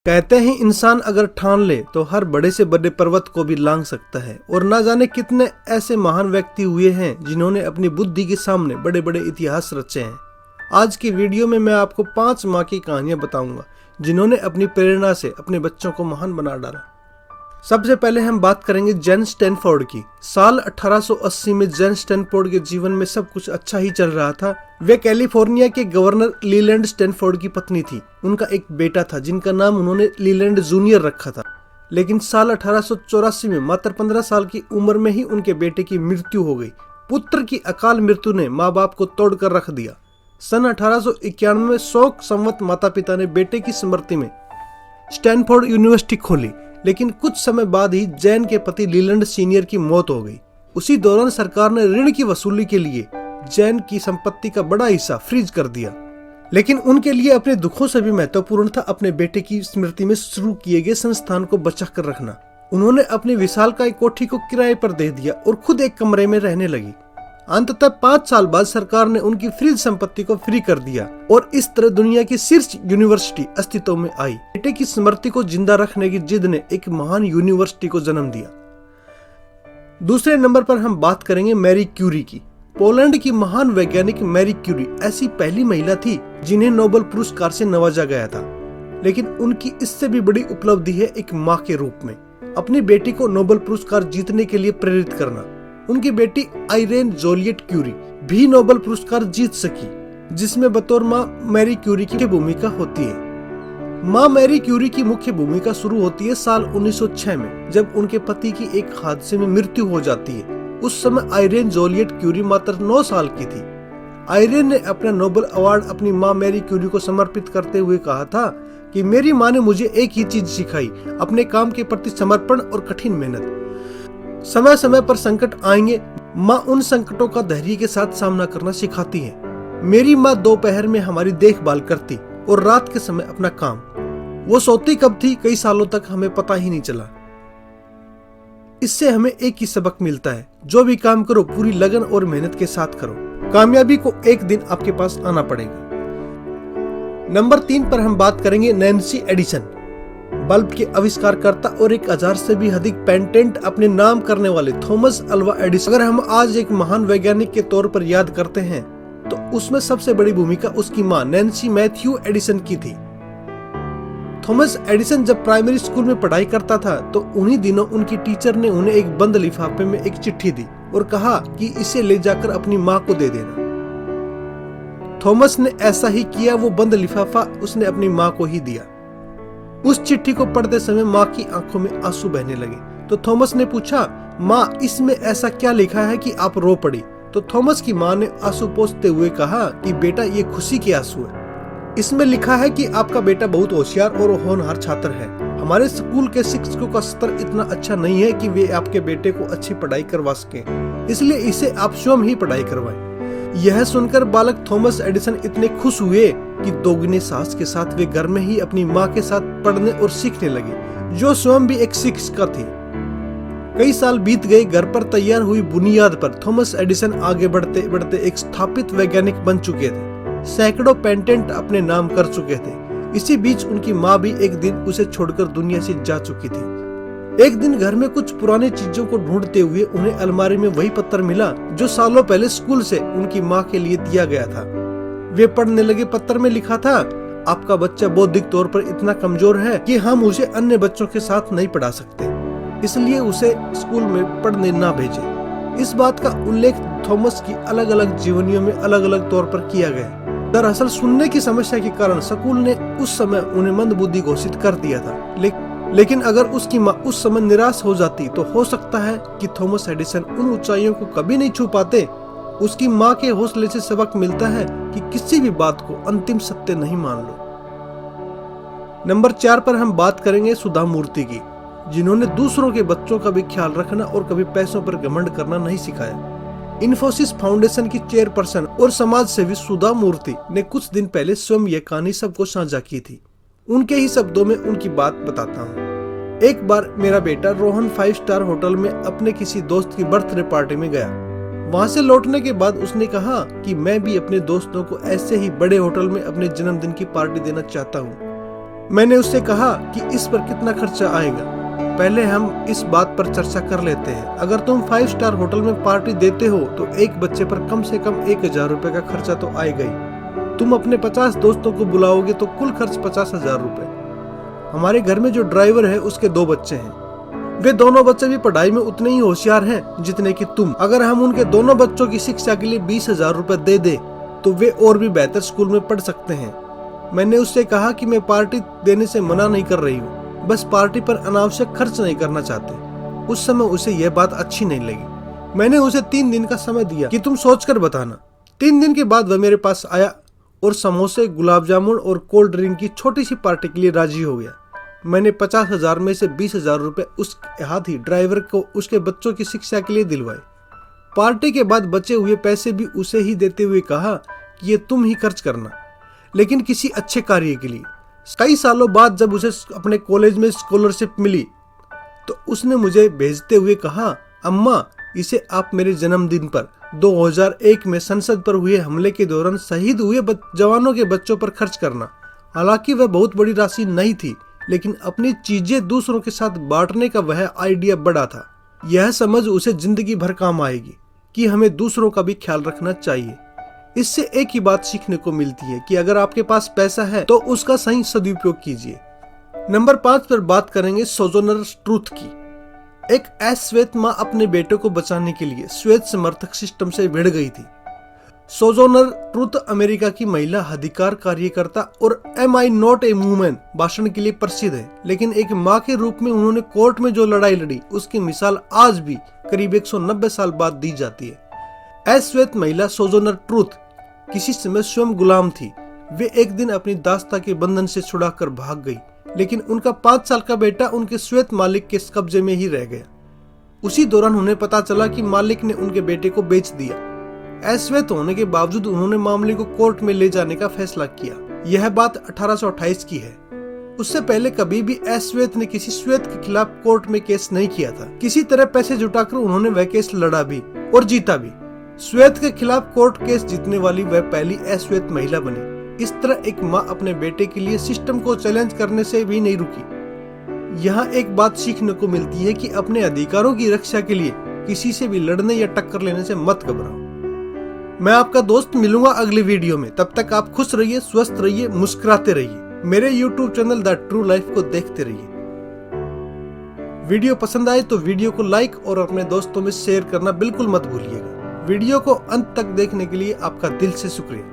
कहते हैं इंसान अगर ठान ले तो हर बड़े से बड़े पर्वत को भी लांघ सकता है, और ना जाने कितने ऐसे महान व्यक्ति हुए हैं जिन्होंने अपनी बुद्धि के सामने बड़े बड़े इतिहास रचे हैं। आज की वीडियो में मैं आपको 5 माँ की कहानियां बताऊंगा जिन्होंने अपनी प्रेरणा से अपने बच्चों को महान बना डाला। सबसे पहले हम बात करेंगे जैन स्टैनफोर्ड की। साल 1880 में जैन स्टैनफोर्ड के जीवन में सब कुछ अच्छा ही चल रहा था। वे कैलिफोर्निया के गवर्नर लीलैंड स्टैनफोर्ड की पत्नी थी। उनका एक बेटा था जिनका नाम उन्होंने लीलैंड जूनियर रखा था। लेकिन साल 1884 में मात्र 15 साल की उम्र में ही उनके बेटे की मृत्यु हो गई। पुत्र की अकाल मृत्यु ने माँ बाप को तोड़कर रख दिया। सन 1891 में शोक संवत माता पिता ने बेटे की स्मृति में स्टैनफोर्ड यूनिवर्सिटी खोली। लेकिन कुछ समय बाद ही जैन के पति लीलैंड सीनियर की मौत हो गई। उसी दौरान सरकार ने ऋण की वसूली के लिए जैन की संपत्ति का बड़ा हिस्सा फ्रीज कर दिया। लेकिन उनके लिए अपने दुखों से भी महत्वपूर्ण था अपने बेटे की स्मृति में शुरू किए गए संस्थान को बचा कर रखना। उन्होंने अपनी विशालकाय कोठी को किराए पर दे दिया और खुद एक कमरे में रहने लगी। अंततः 5 साल बाद सरकार ने उनकी फ्रीज संपत्ति को फ्री कर दिया और इस तरह दुनिया की शीर्ष यूनिवर्सिटी अस्तित्व में आई। बेटे की स्मृति को जिंदा रखने की जिद ने एक महान यूनिवर्सिटी को जन्म दिया। दूसरे नंबर पर हम बात करेंगे मैरी क्यूरी की। पोलैंड की महान वैज्ञानिक मैरी क्यूरी ऐसी पहली महिला थी जिन्हें नोबेल पुरस्कार से नवाजा गया था। लेकिन उनकी इससे भी बड़ी उपलब्धि है एक माँ के रूप में अपनी बेटी को नोबेल पुरस्कार जीतने के लिए प्रेरित करना। उनकी बेटी आइरेन जोलियट क्यूरी भी नोबेल पुरस्कार जीत सकी, जिसमें बतौर माँ मैरी क्यूरी की भूमिका होती है। माँ मैरी क्यूरी की मुख्य भूमिका शुरू होती है साल 1906 में, जब उनके पति की एक हादसे में मृत्यु हो जाती है। उस समय आइरेन जोलियट क्यूरी मात्र 9 साल की थी। आइरेन ने अपना नोबेल अवार्ड अपनी माँ मैरी क्यूरी को समर्पित करते हुए कहा था कि मेरी माँ ने मुझे एक ही चीज सिखाई, अपने काम के प्रति समर्पण और कठिन मेहनत। समय समय पर संकट आएंगे, माँ उन संकटों का धैर्य के साथ सामना करना सिखाती है। मेरी माँ दोपहर में हमारी देखभाल करती और रात के समय अपना काम। वो सोती कब थी कई सालों तक हमें पता ही नहीं चला। इससे हमें एक ही सबक मिलता है, जो भी काम करो पूरी लगन और मेहनत के साथ करो, कामयाबी को एक दिन आपके पास आना पड़ेगा। नंबर 3 पर हम बात करेंगे नैन्सी एडिसन, बल्ब के आविष्कारकर्ता और 1000 से भी अधिक पेटेंट अपने नाम करने वाले थॉमस अल्वा एडिसन। अगर हम आज एक महान वैज्ञानिक के तौर पर याद करते हैं तो उसमें सबसे बड़ी भूमिका उसकी मां नैन्सी मैथ्यू एडिसन की थी। थॉमस एडिसन जब प्राइमरी स्कूल में पढ़ाई करता था तो उन्हीं दिनों उनकी टीचर ने उन्हें एक बंद लिफाफे में एक चिट्ठी दी और कहा कि इसे ले जाकर अपनी माँ को दे देना। थॉमस ने ऐसा ही किया। वो बंद लिफाफा उसने अपनी माँ को ही दिया। उस चिट्ठी को पढ़ते समय माँ की आंखों में आंसू बहने लगे तो थॉमस ने पूछा, माँ इसमें ऐसा क्या लिखा है कि आप रो पड़ी? तो थॉमस की माँ ने आंसू पोंछते हुए कहा कि बेटा ये खुशी के आंसू है। इसमें लिखा है कि आपका बेटा बहुत होशियार और होनहार छात्र है। हमारे स्कूल के शिक्षकों का स्तर इतना अच्छा नहीं है कि वे आपके बेटे को अच्छी पढ़ाई करवा सके, इसलिए इसे आप स्वयं ही पढ़ाई करवाएं। यह सुनकर बालक थॉमस एडिसन इतने खुश हुए कि दोगुने साहस के साथ वे घर में ही अपनी माँ के साथ पढ़ने और सीखने लगे, जो स्वयं भी एक शिक्षिका थी। कई साल बीत गए। घर पर तैयार हुई बुनियाद पर थॉमस एडिसन आगे बढ़ते बढ़ते एक स्थापित वैज्ञानिक बन चुके थे। सैकड़ों पेटेंट अपने नाम कर चुके थे। इसी बीच उनकी माँ भी एक दिन उसे छोड़कर दुनिया से जा चुकी थी। एक दिन घर में कुछ पुरानी चीजों को ढूंढते हुए उन्हें अलमारी में वही पत्र मिला जो सालों पहले स्कूल से उनकी माँ के लिए दिया गया था। वे पढ़ने लगे। पत्र में लिखा था, आपका बच्चा बौद्धिक तौर पर इतना कमजोर है कि हम उसे अन्य बच्चों के साथ नहीं पढ़ा सकते, इसलिए उसे स्कूल में पढ़ने ना भेजें। इस बात का उल्लेख थॉमस की अलग अलग जीवनियों में अलग अलग तौर पर किया गया। दरअसल सुनने की समस्या के कारण स्कूल ने उस समय उन्हें मंदबुद्धि घोषित कर दिया था। लेकिन अगर उसकी माँ उस समय निराश हो जाती तो हो सकता है कि थॉमस एडिसन उन ऊंचाइयों को कभी नहीं छू पाते। उसकी माँ के हौसले से सबक मिलता है कि किसी भी बात को अंतिम सत्य नहीं मान लो। नंबर 4 पर हम बात करेंगे सुधा मूर्ति की, जिन्होंने दूसरों के बच्चों का भी ख्याल रखना और कभी पैसों पर घमंड करना नहीं सिखाया। इन्फोसिस फाउंडेशन की चेयरपर्सन और समाज सेवी सुधा मूर्ति ने कुछ दिन पहले स्वयं यह कहानी सबको साझा की थी। उनके ही शब्दों में उनकी बात बताता हूँ। एक बार मेरा बेटा रोहन 5 स्टार होटल में अपने किसी दोस्त की बर्थडे पार्टी में गया। वहां से लौटने के बाद उसने कहा कि मैं भी अपने दोस्तों को ऐसे ही बड़े होटल में अपने जन्मदिन की पार्टी देना चाहता हूँ। मैंने उससे कहा कि इस पर कितना खर्चा आएगा। पहले हम इस बात पर चर्चा कर लेते हैं। अगर तुम 5 स्टार होटल में पार्टी देते हो तो एक बच्चे पर कम से कम 1000 रुपए का खर्चा तो आएगा ही। तुम अपने 50 दोस्तों को बुलाओगे तो कुल खर्च 50,000 रुपए। हमारे घर में जो ड्राइवर है उसके 2 बच्चे हैं। वे दोनों बच्चे भी पढ़ाई में उतने ही होशियार हैं जितने कि तुम। अगर हम उनके दोनों बच्चों की शिक्षा के लिए 20,000 रुपए दे दे तो वे और भी बेहतर स्कूल में पढ़ सकते हैं। मैंने उससे कहा कि मैं पार्टी देने से मना नहीं कर रही हूँ, बस पार्टी पर अनावश्यक खर्च नहीं करना चाहते। उस समय उसे यह बात अच्छी नहीं लगी। मैंने उसे 3 दिन का समय दिया कि तुम सोचकर बताना। 3 दिन के बाद वह मेरे पास आया और समोसे, गुलाब जामुन और कोल्ड ड्रिंक की छोटी सी पार्टी के लिए राजी हो गया। मैंने 50,000 में से 20,000 रुपए उसके हाथ ही ड्राइवर को उसके बच्चों की शिक्षा के लिए दिलवाए। पार्टी के बाद बचे हुए पैसे भी उसे ही देते हुए कहा कि ये तुम ही खर्च करना, लेकिन किसी अच्छे कार्य के लिए। कई सालों बाद जब उसे अपने कॉलेज में स्कॉलरशिप मिली तो उसने मुझे भेजते हुए कहा, अम्मा, इसे आप मेरे जन्मदिन पर 2001 में संसद पर हुए हमले के दौरान शहीद हुए जवानों के बच्चों पर खर्च करना। हालांकि वह बहुत बड़ी राशि नहीं थी, लेकिन अपनी चीजें दूसरों के साथ बांटने का वह आइडिया बड़ा था। यह समझ उसे जिंदगी भर काम आएगी कि हमें दूसरों का भी ख्याल रखना चाहिए। इससे एक ही बात सीखने को मिलती है कि अगर आपके पास पैसा है तो उसका सही सदुपयोग कीजिए। नंबर 5 पर बात करेंगे सोजोनर ट्रूथ की। एक अश्वेत माँ अपने बेटे को बचाने के लिए श्वेत समर्थक सिस्टम से भिड़ गई थी। सोजोनर ट्रूथ अमेरिका की महिला अधिकार कार्यकर्ता और am I not a woman भाषण के लिए प्रसिद्ध है, लेकिन एक माँ के रूप में उन्होंने कोर्ट में जो लड़ाई लड़ी उसकी मिसाल आज भी करीब 190 साल बाद दी जाती है। अश्वेत महिला सोजोनर ट्रूथ किसी समय स्वयं गुलाम थी। वे एक दिन अपनी दास्ता के बंधन से छुड़ाकर भाग गई, लेकिन उनका 5 साल का बेटा उनके श्वेत मालिक के कब्जे में ही रह गया। उसी दौरान उन्हें पता चला कि मालिक ने उनके बेटे को बेच दिया। अश्वेत होने के बावजूद उन्होंने मामले को कोर्ट में ले जाने का फैसला किया। यह बात 1828 की है। उससे पहले कभी भी अश्वेत ने किसी श्वेत के खिलाफ कोर्ट में केस नहीं किया था। किसी तरह पैसे जुटाकर उन्होंने वह केस लड़ा भी और जीता भी। श्वेत के खिलाफ कोर्ट केस जीतने वाली वह पहली अश्वेत महिला बनी। इस तरह एक माँ अपने बेटे के लिए सिस्टम को चैलेंज करने से भी नहीं रुकी। यहाँ एक बात सीखने को मिलती है कि अपने अधिकारों की रक्षा के लिए किसी से भी लड़ने या टक्कर लेने से मत घबराओ। मैं आपका दोस्त मिलूंगा अगली वीडियो में। तब तक आप खुश रहिए, स्वस्थ रहिए, मुस्कुराते रहिए। मेरे YouTube channel the true life को देखते रहिए। वीडियो पसंद आए तो वीडियो को लाइक और अपने दोस्तों में शेयर करना बिल्कुल मत भूलिएगा। वीडियो को अंत तक देखने के लिए आपका दिल से शुक्रिया।